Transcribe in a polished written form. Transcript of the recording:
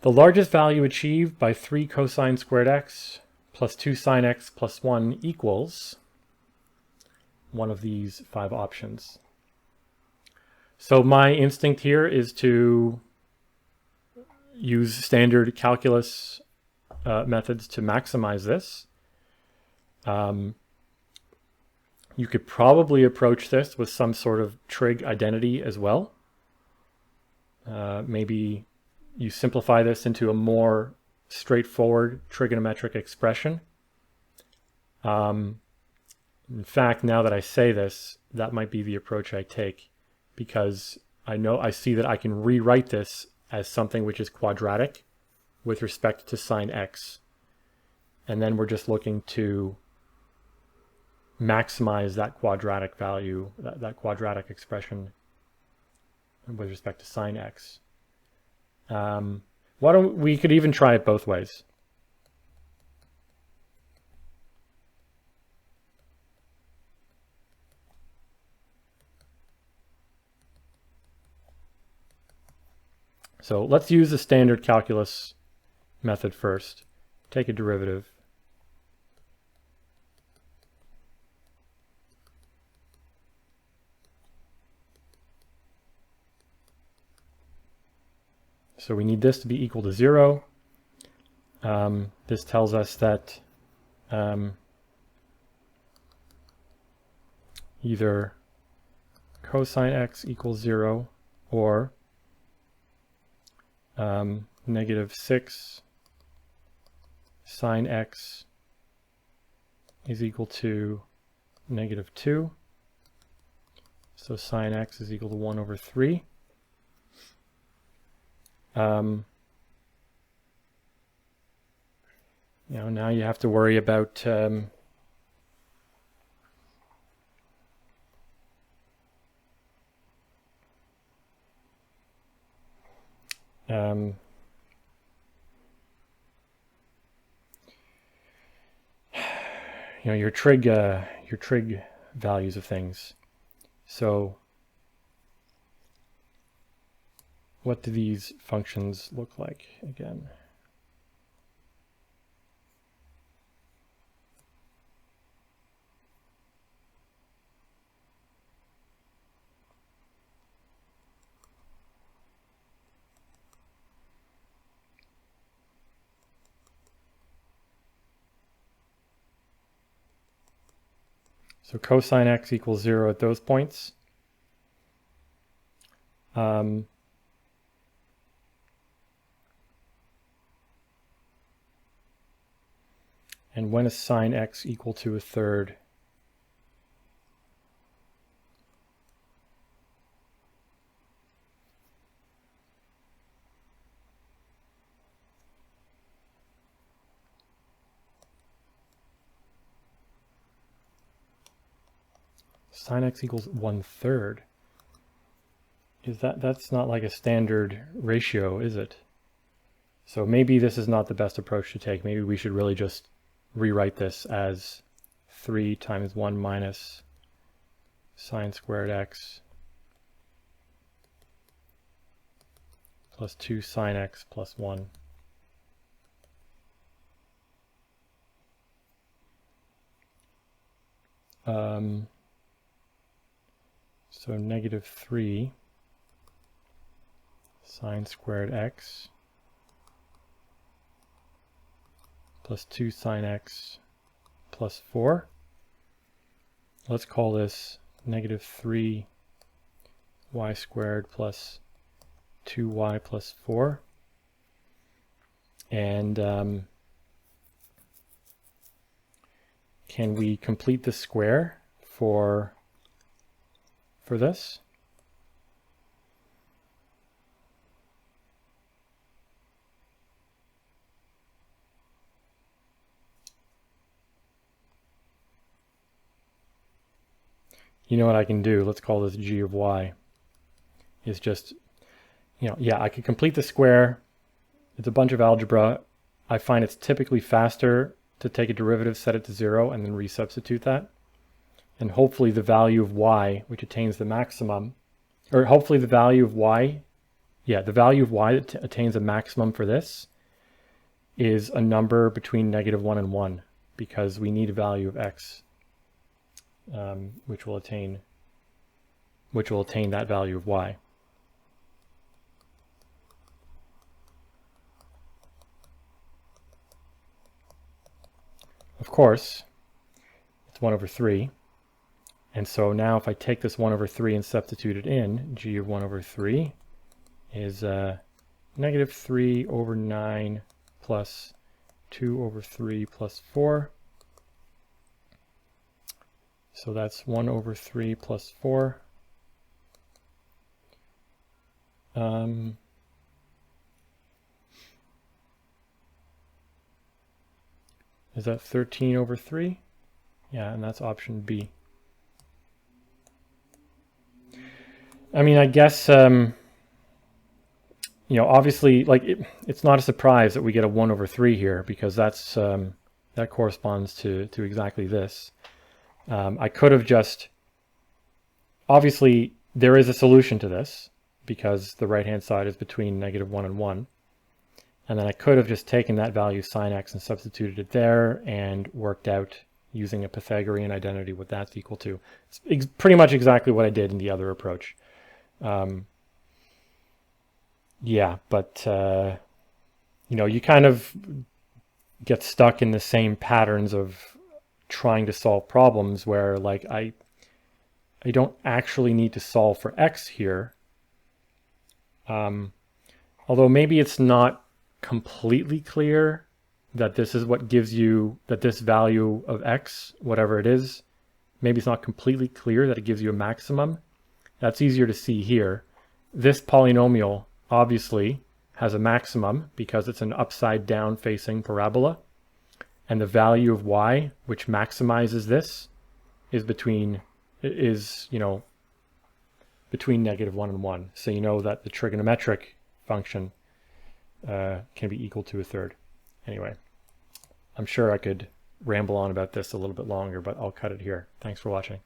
The largest value achieved by 3 cosine squared x plus 2 sine x plus 1 equals one of these 5 options. So my instinct here is to use standard calculus methods to maximize this. You could probably approach this with some sort of trig identity as well. Maybe you simplify this into a more straightforward trigonometric expression. In fact, now that I say this, that might be the approach I take, because I see that I can rewrite this as something which is quadratic with respect to sine x. And then we're just looking to maximize that quadratic value, that quadratic expression with respect to sine x. We could even try it both ways. So let's use the standard calculus method first. Take a derivative. So we need this to be equal to 0. This tells us that either cosine x equals 0 or negative 6 sine x is equal to negative 2. So sine x is equal to 1 over 3. Now you have to worry about your trig values of things. So what do these functions look like again? So cosine x equals 0 at those points. And when is sine x equal to 1/3? Sine x equals 1/3. That's not like a standard ratio, is it? So maybe this is not the best approach to take. Maybe we should really just rewrite this as 3 times 1 minus sine squared x plus 2 sine x plus 1. So negative 3 sine squared x plus 2 sine x plus 4. Let's call this negative 3 y squared plus 2y plus 4. And can we complete the square for this? You know what I can do? Let's call this g of y. Is just, I could complete the square. It's a bunch of algebra. I find it's typically faster to take a derivative, set it to 0, and then resubstitute that. And hopefully the value of y, which attains the maximum, or hopefully the value of y yeah, the value of y that attains a maximum for this is a number between -1 and 1, because we need a value of x, which will attain that value of y. Of course, it's 1 over 3. And so now if I take this 1 over 3 and substitute it in, g of 1 over 3 is -3 over 9 plus 2 over 3 plus 4. So that's 1 over 3 plus 4. Is that 13 over 3? Yeah, and that's option B. I mean, I guess, you know, obviously, like, it's not a surprise that we get a 1 over 3 here, because that's, that corresponds to exactly this. I could have just, obviously, there is a solution to this, because the right-hand side is between -1 and 1. And then I could have just taken that value sine x and substituted it there and worked out using a Pythagorean identity what that's equal to. It's pretty much exactly what I did in the other approach. Yeah, but you know, you kind of get stuck in the same patterns of trying to solve problems where, like, I don't actually need to solve for x here. Although maybe it's not completely clear that this is what gives you, that this value of x, whatever it is, maybe it's not completely clear that it gives you a maximum. That's easier to see here. This polynomial obviously has a maximum because it's an upside down facing parabola, and the value of y, which maximizes this, is between, you know, between -1 and 1. So you know that the trigonometric function can be equal to a third. Anyway, I'm sure I could ramble on about this a little bit longer, but I'll cut it here. Thanks for watching.